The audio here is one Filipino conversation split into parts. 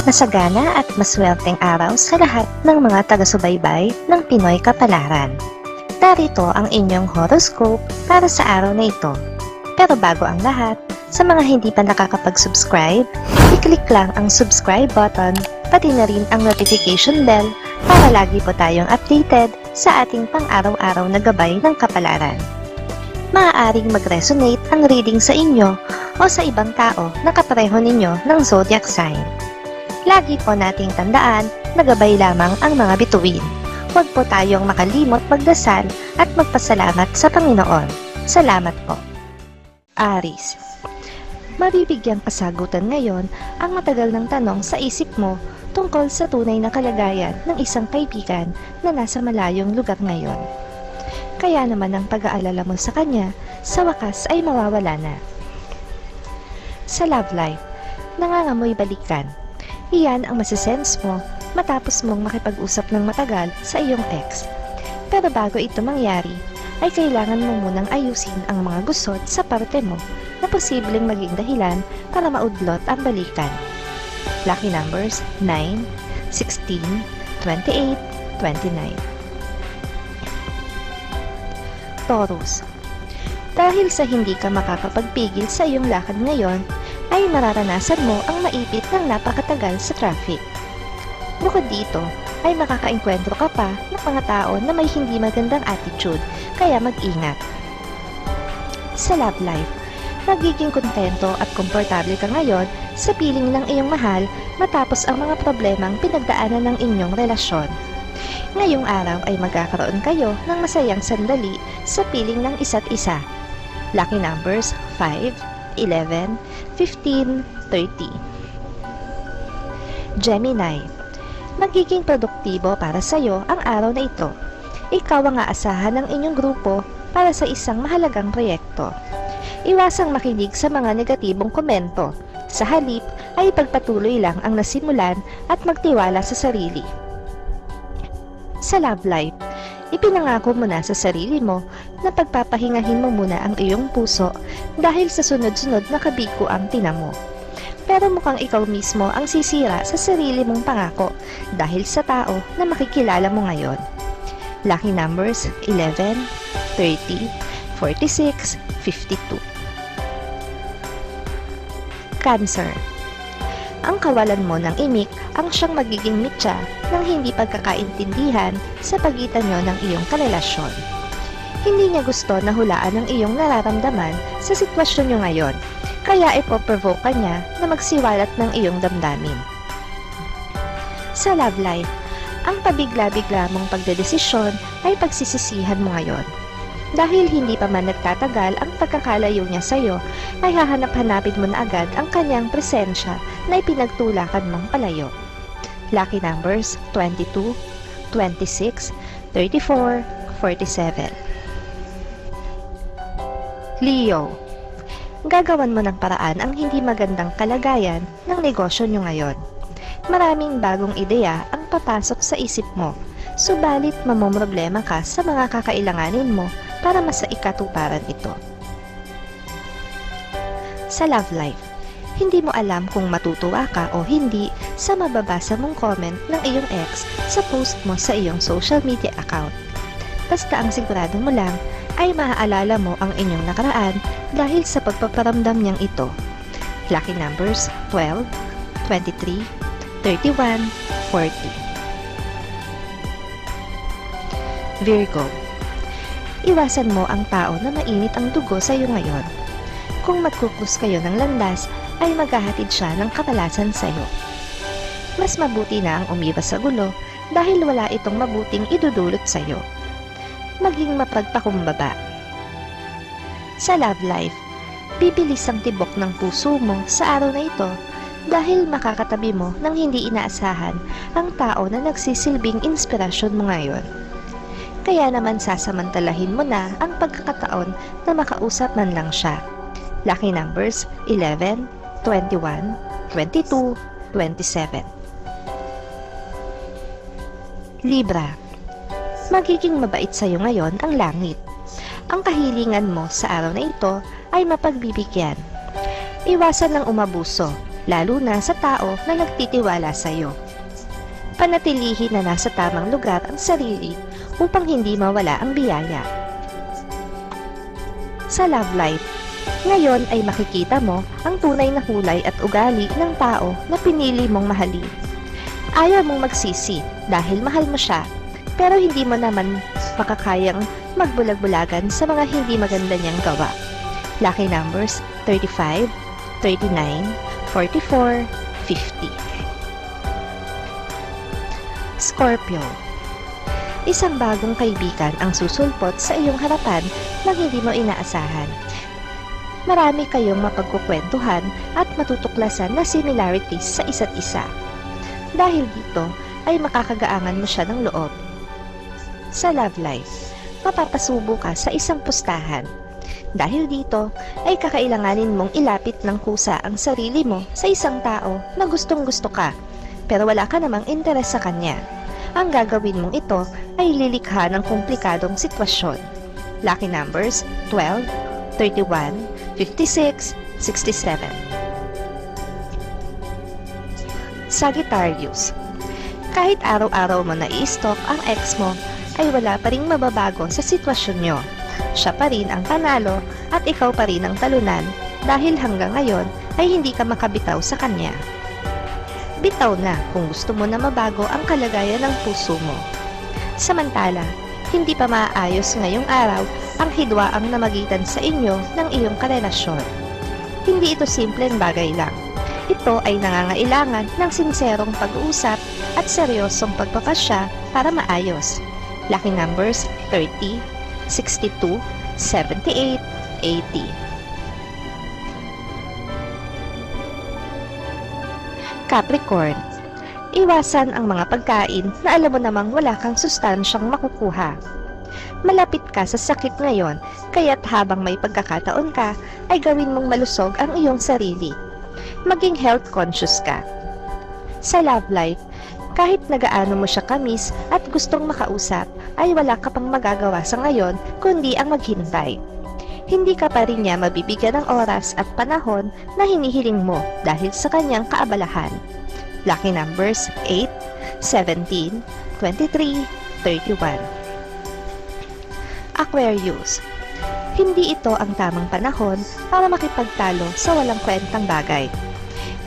Masagana at maswerteng araw sa lahat ng mga taga-subaybay ng Pinoy Kapalaran. Narito ang inyong horoscope para sa araw na ito. Pero bago ang lahat, sa mga hindi pa nakakapag-subscribe, i-click lang ang subscribe button, pati na rin ang notification bell para lagi po tayong updated sa ating pang-araw-araw na gabay ng kapalaran. Maaaring mag-resonate ang reading sa inyo o sa ibang tao na kapareho ninyo ng zodiac sign. Lagi po nating tandaan na gabay lamang ang mga bituin. Huwag po tayong makalimot magdasal at magpasalamat sa Panginoon. Salamat po. Aries. Mabibigyan kasagutan ngayon ang matagal ng tanong sa isip mo tungkol sa tunay na kalagayan ng isang kaibigan na nasa malayong lugar ngayon. Kaya naman ang pag-aalala mo sa kanya, sa wakas ay mawawala na. Sa love life, nangangamoy balikan. Iyan ang masisense mo matapos mong makipag-usap ng matagal sa iyong ex. Pero bago ito mangyari, ay kailangan mo munang ayusin ang mga gusot sa parte mo na posibleng maging dahilan para maudlot ang balikan. Lucky numbers 9, 16, 28, 29. Taurus. Dahil sa hindi ka makakapagpigil sa iyong lakad ngayon, ay mararanasan mo ang maipit ng napakatagal sa traffic. Bukod dito, ay makakaengkwentro ka pa ng mga tao na may hindi magandang attitude, kaya mag-ingat. Sa love life, magiging kontento at komportable ka ngayon sa piling ng iyong mahal matapos ang mga problemang pinagdaanan ng inyong relasyon. Ngayong araw ay magkakaroon kayo ng masayang sandali sa piling ng isa't isa. Lucky numbers 5, 11, 15, 30. Gemini. Magiging produktibo para sa iyo ang araw na ito. Ikaw ang aasahan ng inyong grupo para sa isang mahalagang proyekto. Iwasang makinig sa mga negatibong komento. Sa halip ay pagpatuloy lang ang nasimulan at magtiwala sa sarili. Sa love life, ipinangako mo na sa sarili mo na pagpapahingahin mo muna ang iyong puso dahil sa sunod-sunod na kabigo ang tinamo. Pero mukhang ikaw mismo ang sisira sa sarili mong pangako dahil sa tao na makikilala mo ngayon. Lucky numbers 11, 30, 46, 52. Cancer. Ang kawalan mo ng imik ang siyang magiging mitya ng hindi pagkakaintindihan sa pagitan nyo ng iyong karelasyon. Hindi niya gusto na hulaan ang iyong nararamdaman sa sitwasyon nyo ngayon, kaya ipoprovoke ka niya na magsiwalat ng iyong damdamin. Sa love life, ang pabigla-bigla mong pagdedesisyon ay pagsisisihan mo ngayon. Dahil hindi pa man nagtatagal ang pagkakalayo niya sa iyo, ay hahanap-hanapin mo na agad ang kanyang presensya na ipinagtulakan mong palayo. Lucky numbers 22, 26, 34, 47. Leo. Gagawan mo ng paraan ang hindi magandang kalagayan ng negosyo nyo ngayon. Maraming bagong ideya ang papasok sa isip mo, subalit mamomroblema ka sa mga kakailanganin mo para masaikatuparan ito. Sa love life, hindi mo alam kung matutuwa ka o hindi sa mababasa mong comment ng iyong ex sa post mo sa iyong social media account. Basta ang sigurado mo lang ay maaalala mo ang inyong nakaraan dahil sa pagpaparamdam niyang ito. Lucky numbers 12, 23, 31, 40. Virgo. Iwasan mo ang tao na mainit ang dugo sa iyo ngayon. Kung magkukus kayo ng landas, ay maghahatid siya ng katalasan sa iyo. Mas mabuti na ang umiwas sa gulo dahil wala itong mabuting idudulot sa iyo. Maging mapagpakumbaba. Sa love life, bibilis ang tibok ng puso mo sa araw na ito dahil makakatabi mo ng hindi inaasahan ang tao na nagsisilbing inspirasyon mo ngayon. Kaya naman sasamantalahin mo na ang pagkakataon na makausap man lang siya. Lucky numbers 11, 21, 22, 27. Libra. Magiging mabait sa iyo ngayon ang langit. Ang kahilingan mo sa araw na ito ay mapagbibigyan. Iwasan ng umabuso lalo na sa tao na nagtitiwala sa iyo. Panatilihin na nasa tamang lugar ang sarili upang hindi mawala ang biyaya. Sa love life, ngayon ay makikita mo ang tunay na kulay at ugali ng tao na pinili mong mahalin. Ayaw mong magsisi dahil mahal mo siya, pero hindi mo naman makakayang magbulag-bulagan sa mga hindi maganda niyang gawa. Lucky numbers 35, 39, 44, 50. Scorpio. Isang bagong kaibigan ang susulpot sa iyong harapan nang hindi mo inaasahan. Marami kayong mapagkukwentuhan at matutuklasan na similarities sa isa't isa. Dahil dito ay makakagaangan mo siya ng loob. Sa love life, mapapasubo ka sa isang pustahan. Dahil dito ay kakailanganin mong ilapit ng kusa ang sarili mo sa isang tao na gustong-gusto ka, pero wala ka namang interes sa kanya. Ang gagawin mong ito ay lilikha ng komplikadong sitwasyon. Lucky numbers 12, 31, 56, 67. Sagittarius. Kahit araw-araw mo na i-stalk ang ex mo, ay wala pa ring mababago sa sitwasyon nyo. Siya pa rin ang panalo at ikaw pa rin ang talunan dahil hanggang ngayon ay hindi ka makabitaw sa kanya. Bitaw na kung gusto mo na mabago ang kalagayan ng puso mo. Samantala, hindi pa maaayos ngayong araw ang hidwaang namagitan sa inyo ng iyong karelasyon. Hindi ito simpleng bagay lang. Ito ay nangangailangan ng sinserong pag-uusap at seryosong pagpapasya para maayos. Lucky numbers 30, 62, 78, 80. Capricorn. Iwasan ang mga pagkain na alam mo namang wala kang sustansyang makukuha. Malapit ka sa sakit ngayon, kaya't habang may pagkakataon ka, ay gawin mong malusog ang iyong sarili. Maging health conscious ka. Sa love life, kahit nagaano mo siya kamis at gustong makausap, ay wala ka pang magagawa sa ngayon kundi ang maghintay. Hindi ka pa rin niya mabibigyan ng oras at panahon na hinihiling mo dahil sa kanyang kaabalahan. Lucky numbers 8, 17, 23, 31. Aquarius. Hindi ito ang tamang panahon para makipagtalo sa walang kwentang bagay.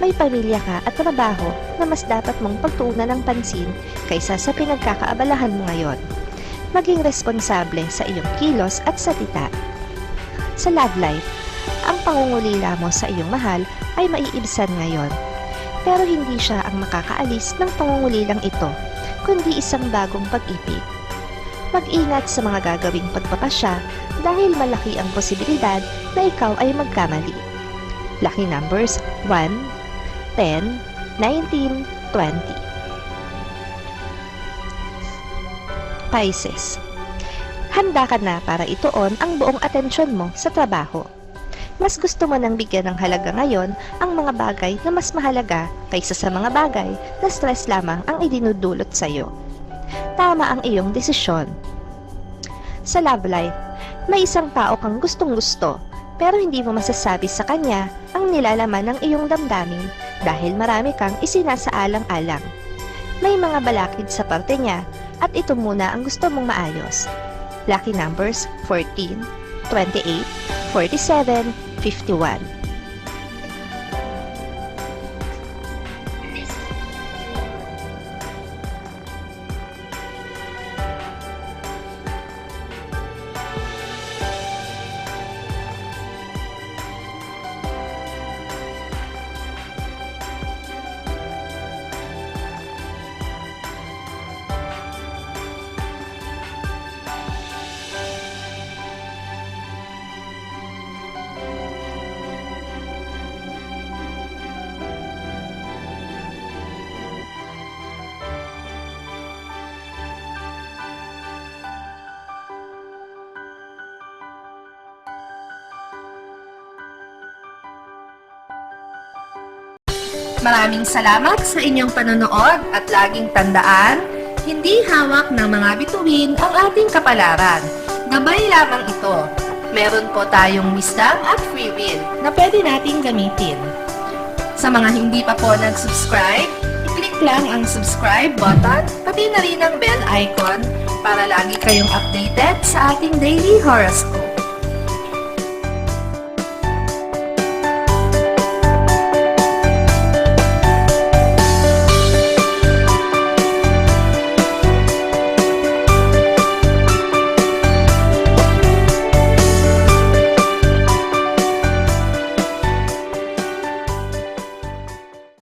May pamilya ka at trabaho na mas dapat mong pagtuunan ng pansin kaysa sa pinagkakaabalahan mo ngayon. Maging responsable sa iyong kilos at salita. Sa love life, ang pangungulila mo sa iyong mahal ay maiibsan ngayon. Pero hindi siya ang makakaalis ng pangungulilang ito, kundi isang bagong pag-ibig. Mag-ingat sa mga gagawing pagpapasya dahil malaki ang posibilidad na ikaw ay magkamali. Lucky numbers 1, 10, 19, 20. Pisces. Handa ka na para ituon ang buong atensyon mo sa trabaho. Mas gusto mo nang bigyan ng halaga ngayon ang mga bagay na mas mahalaga kaysa sa mga bagay na stress lamang ang idinudulot sa iyo. Tama ang iyong desisyon. Sa love life, may isang tao kang gustong-gusto pero hindi mo masasabi sa kanya ang nilalaman ng iyong damdamin dahil marami kang isinasaalang-alang. May mga balakid sa parte niya at ito muna ang gusto mong maayos. Lucky numbers 14, 28, 47, 51. Maraming salamat sa inyong panonood at laging tandaan, hindi hawak ng mga bituin ang ating kapalaran. Gabay lamang ito. Meron po tayong wisdom at free will na pwede nating gamitin. Sa mga hindi pa po nag-subscribe, i-click lang ang subscribe button, pati na rin ang bell icon para lagi kayong updated sa ating daily horoscope.